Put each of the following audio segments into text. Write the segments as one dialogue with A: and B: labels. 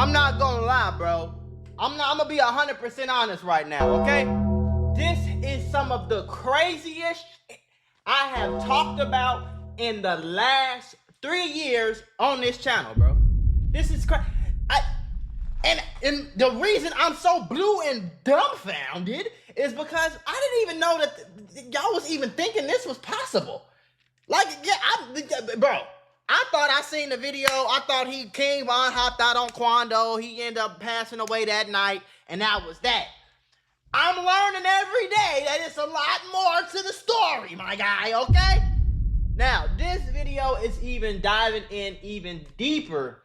A: I'm not gonna lie, bro. I'm gonna be 100% honest right now, okay? This is some of the craziest I have talked about in the last 3 years on this channel, bro. This is crazy. And the reason I'm so blue and dumbfounded is because I didn't even know that y'all was even thinking this was possible. Like, yeah, bro, I thought I seen the video. I thought King Von hopped out on Quando. He ended up passing away that night, and that was that. I'm learning every day that it's a lot more to the story, my guy, okay? Now, this video is even diving in even deeper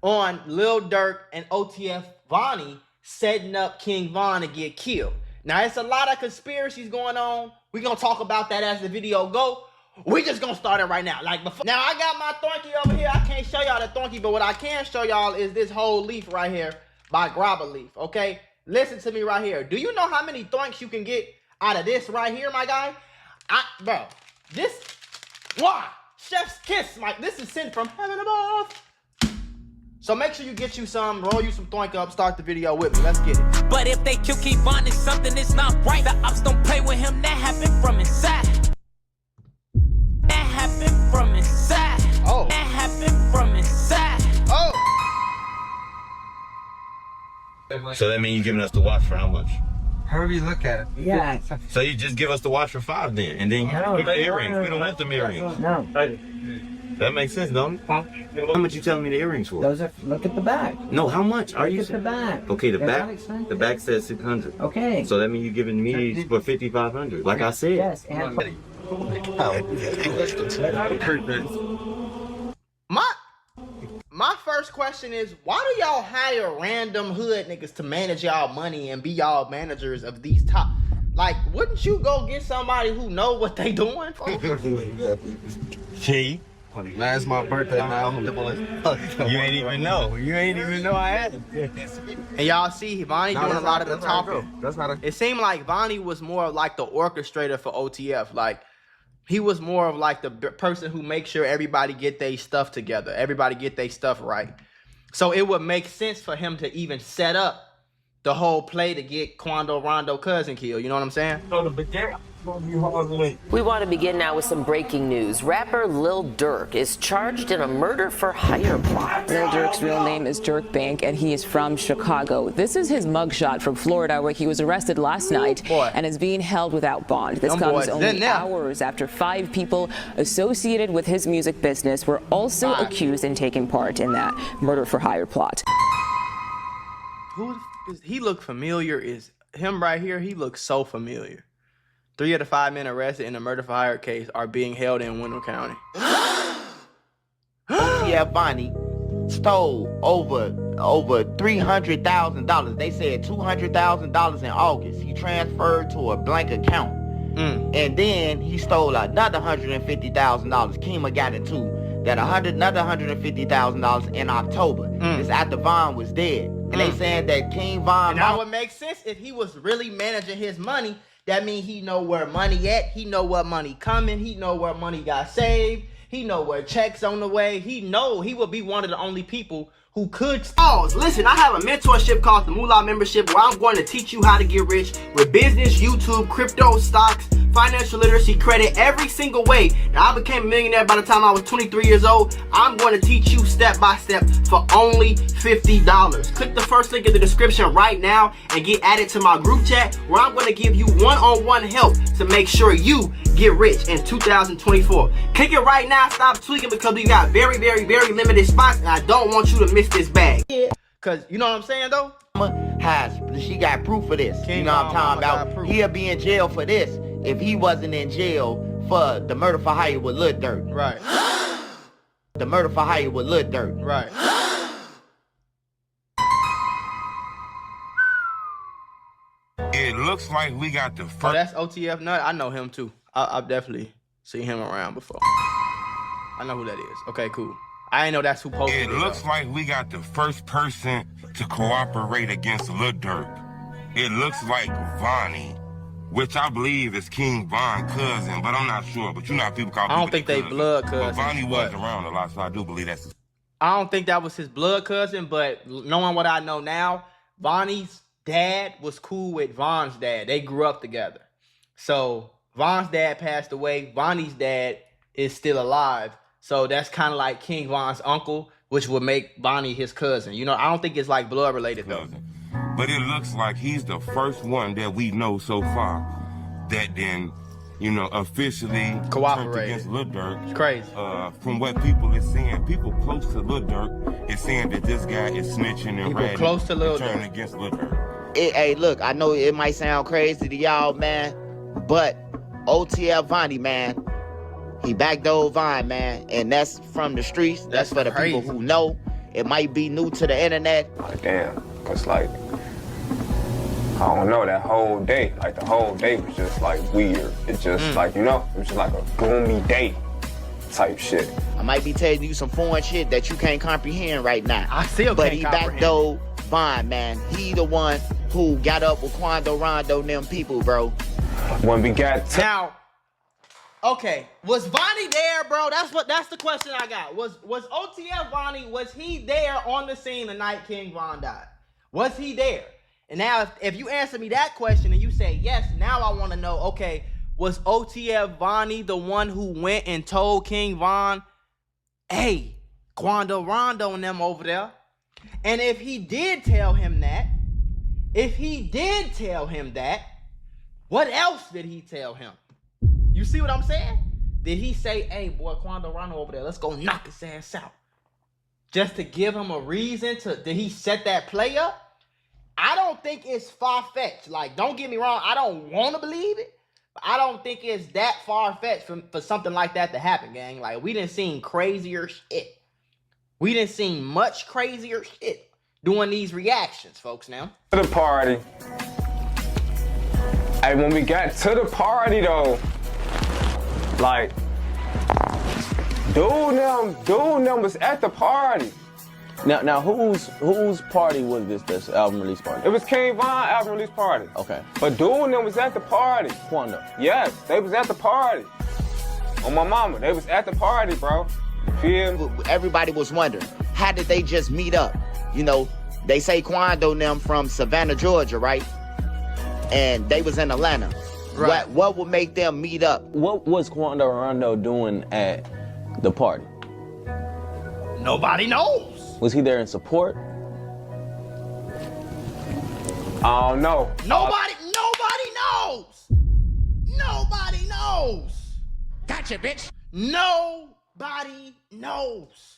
A: on Lil Durk and OTF Vonnie setting up King Von to get killed. Now, it's a lot of conspiracies going on. We're going to talk about that as the video go. We just going to start it right now. Now, I got my thornky over here. I can't show y'all the thornky, but what I can show y'all is this whole leaf right here by Grabber Leaf, okay? Listen to me right here. Do you know how many thornks you can get out of this right here, my guy? Bro, this, why? Chef's kiss, Mike. This is sent from heaven above. So make sure you get you some, roll you some thornk up, start the video with me. Let's get it.
B: But if they kill King Von, it's something that's not right. The ops don't play with him. That happened from inside. That happened from inside.
A: Oh.
B: That happened from inside.
A: Oh.
C: So that means you're giving us the watch for how much?
D: However you look at it.
E: Yeah.
C: So you just give us the watch for $5 then, and then you put the earrings. We don't want the earrings.
E: No.
C: That makes sense, don't it? How much you telling me the earrings for?
E: Those are, look at the back.
C: No, how much are you?
E: Look at the back.
C: Okay,
E: They're not expensive.
C: the back says 600.
E: Okay.
C: So that means you're giving me for 5,500, like I said.
E: Yes, and
A: My first question is, why do y'all hire random hood niggas to manage y'all money and be y'all managers of these top? Like, wouldn't you go get somebody who know what they doing?
C: See?
D: Man, it's my birthday now.
C: You ain't even know. You ain't even know I had it.
A: And y'all see Vonnie doing a lot of the talking.
D: That's not a...
A: It seemed like Vonnie was more of like the orchestrator for OTF. Like, he was more of like the person who makes sure everybody get their stuff together. Everybody get their stuff right. So it would make sense for him to even set up the whole play to get Quando Rondo cousin killed. You know what I'm saying?
F: We want to begin now with some breaking news. Rapper Lil Durk is charged in a murder for hire plot.
G: Lil Durk's real name is Durk Bank, and he is from Chicago. This is his mugshot from Florida, where he was arrested last night and is being held without bond. This comes only hours after 5 people associated with his music business were also accused in taking part in that murder for hire plot.
A: Who is he? Look familiar? Is him right here? He looks so familiar. 3 of the 5 men arrested in the murder for hire case are being held in Wendell County.
H: OTF Vonnie stole over $300,000. They said $200,000 in August. He transferred to a blank account. And then he stole another $150,000. Kima got it too. Another $150,000 in October. This after Von was dead. And they saying that King Von...
A: Now it would make sense if he was really managing his money. That means he know where money at. He know what money coming. He know where money got saved. He know where checks on the way. He know he would be one of the only people who could. Oh, listen, I have a mentorship called the Moolah Membership where I'm going to teach you how to get rich with business, YouTube, crypto, stocks, financial literacy, credit, every single way. Now, I became a millionaire by the time I was 23 years old. I'm going to teach you step by step for only $50. Click the first link in the description right now and get added to my group chat where I'm going to give you one-on-one help to make sure you get rich in 2024. Click it right now. Stop tweaking because we got very, very, very limited spots and I don't want you to miss this bag. Because you know what I'm saying though?
H: She got proof of this. You know what I'm talking about? He'll be in jail for this if he wasn't in jail for the murder for hire with Lil Durk.
A: Right.
H: The murder for hire with Lil Durk.
A: Right.
I: It looks like we got the first.
A: Oh, that's OTF Nut. I know him too. I've definitely seen him around before. I know who that is. Okay, cool. I ain't know that's who posted it.
I: It looks like we got the first person to cooperate against Lil Durk. It looks like Vonnie, which I believe is King Von's cousin, but I'm not sure. But you know how people call people.
A: I don't think they blood cousins.
I: But Vonnie was around a lot, so I do believe that's.
A: I don't think that was his blood cousin, but knowing what I know now, Vonnie's dad was cool with Von's dad. They grew up together. So Von's dad passed away. Vonnie's dad is still alive. So that's kind of like King Von's uncle, which would make Vonnie his cousin. You know, I don't think it's like blood related though.
I: But it looks like he's the first one that we know so far that then, you know, officially
A: cooperated
I: against Lil Durk.
A: It's crazy.
I: From what people are saying, people close to Lil Durk is saying that this guy is snitching and
A: people close to Lil
I: turning
A: Durk
I: against Lil Durk.
H: Hey, look, I know it might sound crazy to y'all, man, but OTF Vonnie, man, he backdoored Von, man, and that's from the streets. That's for the people who know. It might be new to the internet.
E: Like, damn, cause like, I don't know, that whole day, like the whole day was just like weird. It's just like, you know, it was just like a gloomy day type shit.
H: I might be telling you some foreign shit that you can't comprehend right now.
A: I still
H: but
A: can't
H: comprehend. But he backdoored Von, man. He the one who got up with Quando Rondo and them people, bro.
E: When we got
A: now, okay, was Vonnie there, bro? That's the question I got. Was OTF Vonnie, was he there on the scene the night King Von died? Was he there? And now if you answer me that question and you say yes, now I want to know, okay, was OTF Vonnie the one who went and told King Von, hey, Quando Rondo and them over there? And if he did tell him that, what else did he tell him? You see what I'm saying? Did he say, hey, boy, Quando Rondo over there, let's go knock his ass out? Just to give him a reason to, did he set that play up? I don't think it's far-fetched. Like, don't get me wrong, I don't want to believe it, but I don't think it's that far-fetched for something like that to happen, gang. Like, we done seen crazier shit. We done seen much crazier shit doing these reactions, folks, now.
E: To the party. Hey, when we got to the party, though, like, dude them was at the party.
J: Now, whose party was this album release party?
E: It was King Von album release party.
J: Okay.
E: But dude and them was at the party.
J: Quando.
E: Yes, they was at the party. On my mama, they was at the party, bro. Feel me?
H: Everybody was wondering, how did they just meet up? You know, they say Quando and them from Savannah, Georgia, right? And they was in Atlanta.
A: Right.
H: What would make them meet up?
J: What was Quando Rondo doing at the party?
A: Nobody knows.
J: Was he there in support?
E: I don't know.
A: Nobody knows. Nobody knows.
B: Gotcha, bitch.
A: Nobody knows.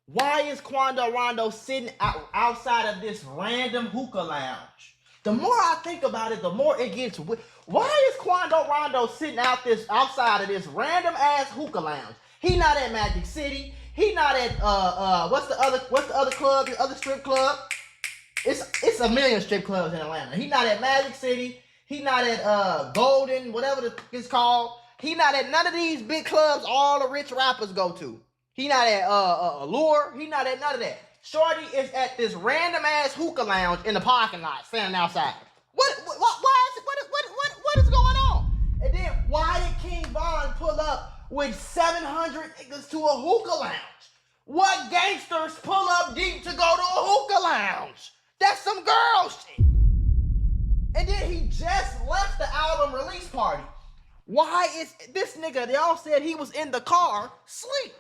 A: Why is Quando Rondo sitting outside of this random hookah lounge? The more I think about it, the more it gets. Why is Quando Rondo sitting outside of this random ass hookah lounge? He not at Magic City. He not at what's the other club? The other strip club? It's a million strip clubs in Atlanta. He not at Magic City. He not at Golden, whatever it's called. He not at none of these big clubs all the rich rappers go to. He not at Allure. He not at none of that. Shorty is at this random ass hookah lounge in the parking lot, standing outside. What is going on? And then why did King Von pull up with 700 niggas to a hookah lounge? What gangsters pull up deep to go to a hookah lounge? That's some girl shit. And then he just left the album release party. Why is this nigga, they all said he was in the car sleep.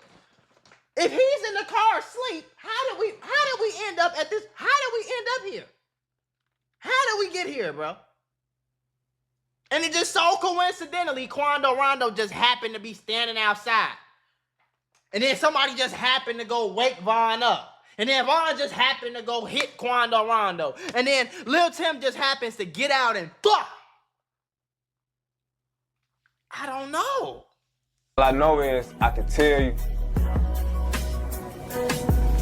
A: If he's in the car asleep, how did we end up at this? How did we end up here? How did we get here, bro? And it just so coincidentally, Quando Rondo just happened to be standing outside. And then somebody just happened to go wake Von up. And then Von just happened to go hit Quando Rondo. And then Lil Tim just happens to get out and fuck. I don't know.
E: All I know is I can tell you,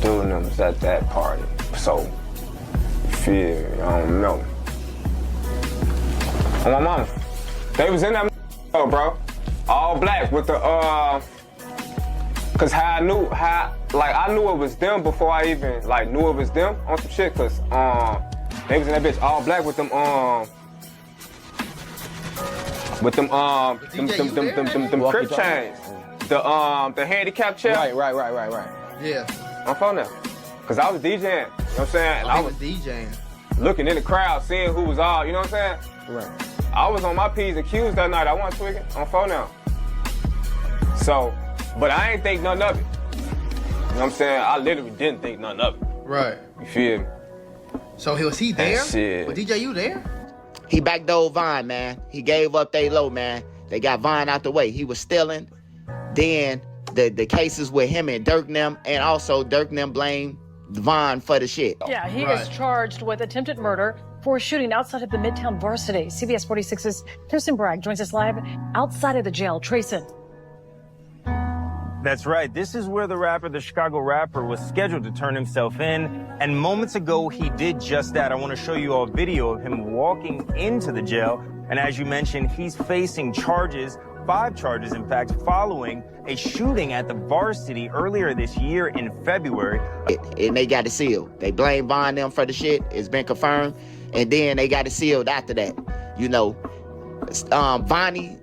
E: dude and them was at that party. So, feel, I don't know. On my mama, they was in that bro. All black with the, cause I knew it was them before I even, knew it was them on some shit, cause, they was in that bitch all black with them, them crib chains. The handicap chair.
J: Right.
A: Yeah.
E: On phone now. Cause I was DJing, you know what I'm saying? And I was
A: DJing.
E: Looking in the crowd, seeing who was all, you know what I'm saying?
A: Right.
E: I was on my P's and Q's that night. I wasn't tweaking on phone now. So, but I ain't think nothing of it. You know what I'm saying? I literally didn't think nothing of it.
A: Right.
E: You feel me?
A: So was he there?
E: Shit.
A: Was DJ you there?
H: He backdoored Vine, man. He gave up they low, man. They got Vine out the way. He was stealing. Then the cases with him and Durk and them, and also Durk and them blamed Vine for the shit.
K: Yeah, he is charged with attempted murder for a shooting outside of the Midtown Varsity. CBS 46's Kirsten Bragg joins us live outside of the jail. Trayson.
L: That's right. This is where the Chicago rapper, was scheduled to turn himself in. And moments ago, he did just that. I want to show you a video of him walking into the jail. And as you mentioned, he's facing charges, 5 charges, in fact, following a shooting at the Varsity earlier this year in February.
H: And they got it sealed. They blame Vine them for the shit. It's been confirmed. And then they got it sealed after that. You know, Vonnie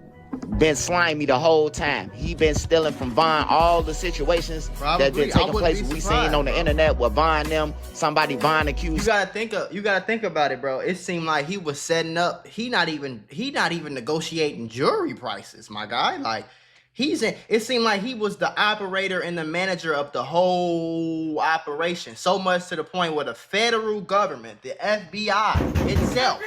H: been slimy the whole time. He been stealing from Vine all the situations that been taking place. We seen on the internet with Vine them, somebody Vine accused.
A: You gotta think about it, bro. It seemed like he was setting up. He not even negotiating jury prices, my guy. Like it seemed like he was the operator and the manager of the whole operation. So much to the point where the federal government, the FBI itself,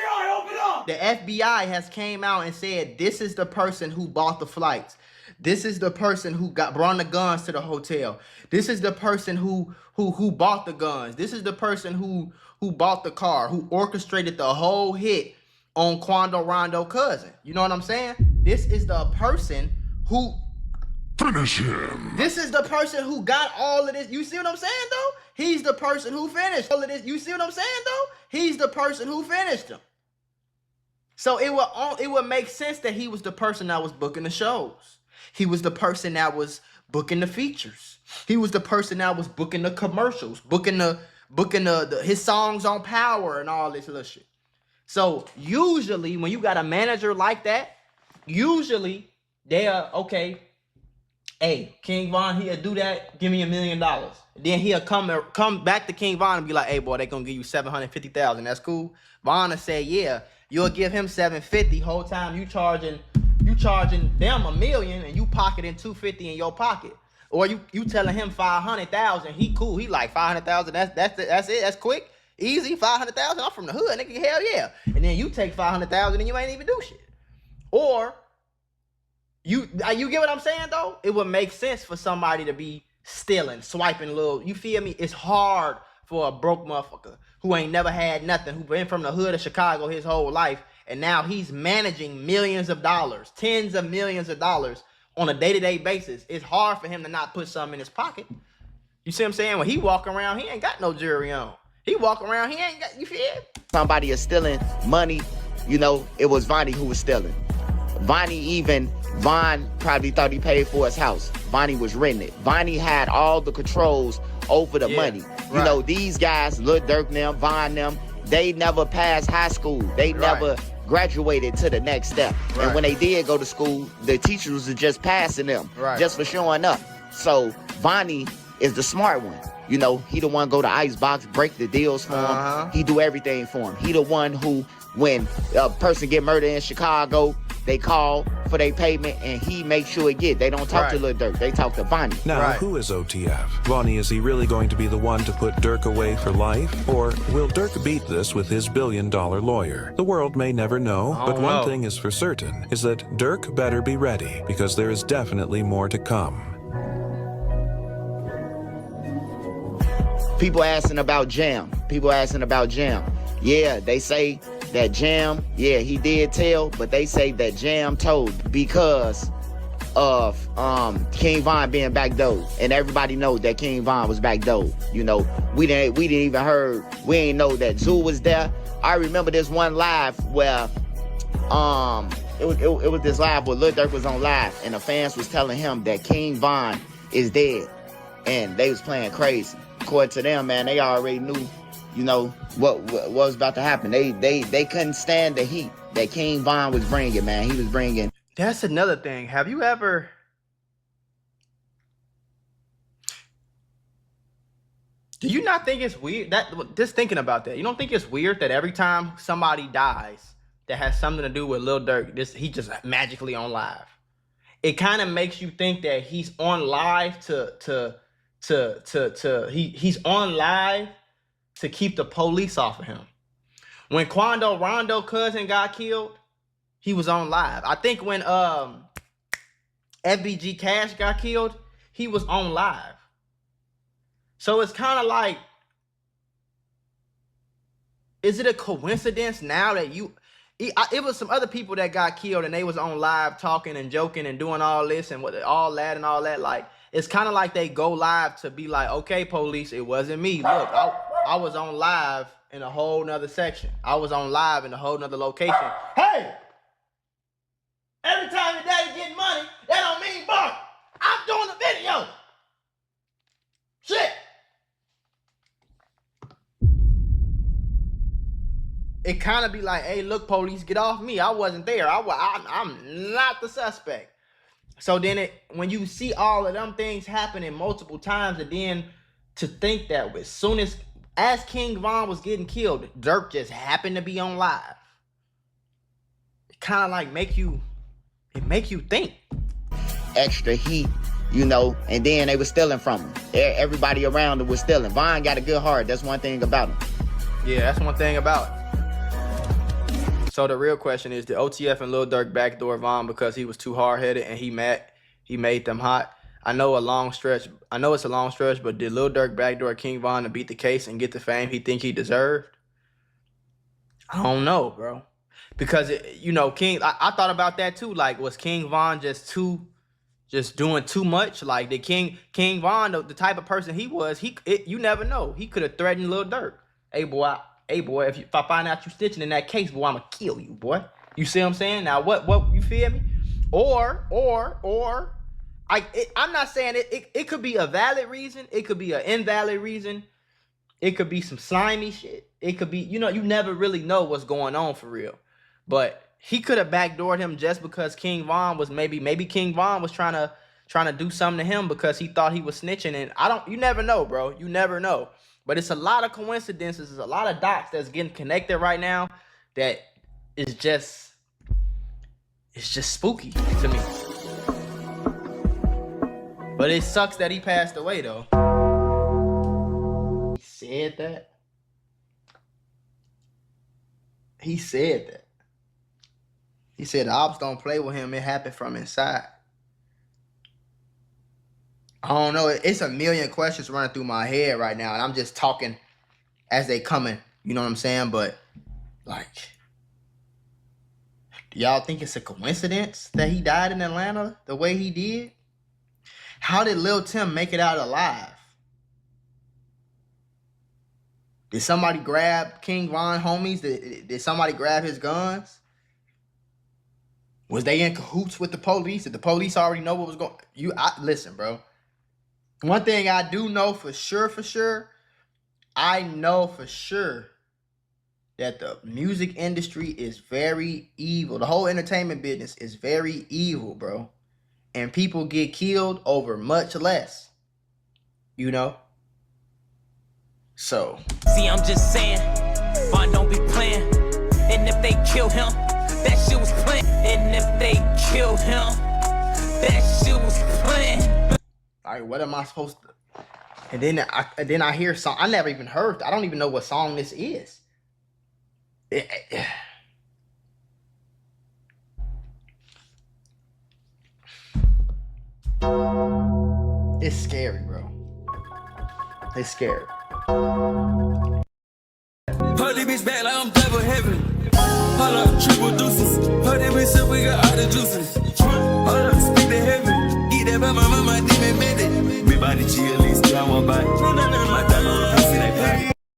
A: the FBI has came out and said, this is the person who bought the flights. This is the person who brought the guns to the hotel. This is the person who bought the guns. This is the person who bought the car, who orchestrated the whole hit on Quando Rondo cousin. You know what I'm saying? This is the person who
I: finish him.
A: This is the person who got all of this. You see what I'm saying, though? He's the person who finished all of this. You see what I'm saying, though? He's the person who finished them. So it would make sense that he was the person that was booking the shows. He was the person that was booking the features. He was the person that was booking the commercials, booking his songs on Power and all this little shit. So usually when you got a manager like that, usually they are, okay, hey, King Von, he'll do that, give me $1 million. Then he'll come back to King Von and be like, hey, boy, they gonna give you $750,000. That's cool. Von will say, yeah, you'll give him $750. Whole time you charging them $1 million and you pocketing $250 in your pocket. Or you telling him $500,000. He cool. He like $500,000. That's it. That's quick, easy. $500,000. I'm from the hood, nigga. Hell yeah. And then you take $500,000 and you ain't even do shit. Or you get what I'm saying though? It would make sense for somebody to be stealing, swiping little. You feel me? It's hard for a broke motherfucker who ain't never had nothing, who been from the hood of Chicago his whole life, and now he's managing millions of dollars, tens of millions of dollars on a day-to-day basis. It's hard for him to not put something in his pocket. You see what I'm saying? When he walk around, he ain't got no jewelry on. He walk around, he ain't got, you feel?
H: Somebody is stealing money, you know, it was Vonnie who was stealing. Von probably thought he paid for his house. Vonnie was renting it. Vonnie had all the controls over the money. You know, these guys, Lil Durk them, Von them, they never passed high school. They never graduated to the next step. And when they did go to school, the teachers were just passing them, just for showing up. So Vonnie is the smart one. You know, he the one go to Icebox, break the deals for him. He do everything for him. He the one who, when a person get murdered in Chicago, they call for their payment and he makes sure it get. They don't talk to Lil Durk. They talk to Vonnie.
M: Now, who is OTF? Vonnie, is he really going to be the one to put Durk away for life? Or will Durk beat this with his billion-dollar lawyer? The world may never know, but one thing is for certain, is that Durk better be ready, because there is definitely more to come.
H: People asking about Jam. Yeah, they say that Jam, yeah, he did tell, but they say that Jam told because of King Von being backdoored. And everybody knows that King Von was backdoored. You know, we didn't know that Zoo was there. I remember this one live where it was this live where Lil Durk was on live and the fans was telling him that King Von is dead. And they was playing crazy. According to them, man, they already knew, you know, what was about to happen. They couldn't stand the heat that King Von was bringing, man. He was bringing.
A: That's another thing. Have you ever... Do you not think it's weird that just thinking about that? You don't think it's weird that every time somebody dies that has something to do with Lil Durk, he just magically on live? It kind of makes you think that he's on live he's on live to keep the police off of him. When Quando Rondo cousin got killed, he was on live. I think when FBG Cash got killed, he was on live. So it's kind of like, is it a coincidence now that it was some other people that got killed and they was on live talking and joking and doing all this and all that. Like, it's kind of like they go live to be like, okay, police, it wasn't me. Look, I was on live in a whole nother section. I was on live in a whole nother location. Hey, every time your daddy getting money, that don't mean bark. I'm doing the video. Shit. It kind of be like, hey, look, police, get off me. I wasn't there. I'm not the suspect. So then when you see all of them things happening multiple times, and then to think that as soon as King Von was getting killed, Durk just happened to be on live. It kind of like make you think.
H: Extra heat, you know, and then they were stealing from him. Everybody around him was stealing. Von got a good heart. That's one thing about him.
A: Yeah, that's one thing about it. So the real question is, did OTF and Lil Durk backdoor Von because he was too hard-headed and he made them hot? I know it's a long stretch, but did Lil Durk backdoor King Von to beat the case and get the fame he think he deserved? I don't know, bro. Because I thought about that too. Like, was King Von just doing too much? Like, did King Von, the type of person he was, you never know. He could have threatened Lil Durk. Hey boy, if I find out you snitching in that case, boy, I'ma kill you, boy. You see what I'm saying? Now, what you feel me? Or I'm not saying it could be a valid reason. It could be an invalid reason. It could be some slimy shit. It could be, you never really know what's going on for real. But he could have backdoored him just because King Von was maybe King Von was trying to do something to him because he thought he was snitching. And you never know, bro. You never know. But it's a lot of coincidences. There's a lot of dots that's getting connected right now that is just spooky to me. But it sucks that he passed away, though. He said that. He said the ops don't play with him. It happened from inside. I don't know. It's a million questions running through my head right now, and I'm just talking as they coming. You know what I'm saying? But, like, do y'all think it's a coincidence that he died in Atlanta the way he did? How did Lil Tim make it out alive? Did somebody grab King Von homies? Did somebody grab his guns? Was they in cahoots with the police? Did the police already know what was going on? Listen, bro. One thing I do know for sure, I know for sure that the music industry is very evil. The whole entertainment business is very evil, bro. And people get killed over much less. You know? So.
B: See, I'm just saying, Von don't be playing. And if they kill him, that shit was playing. And if they kill him, that shit was playing.
A: Like, what am I supposed to? And then I hear song. I never even heard. I don't even know what song this is. It's scary, bro. It's scary.
N: Put this bitch back like I'm double heaven. Hold up, triple deuces. Put this bitch up, we got all the juices.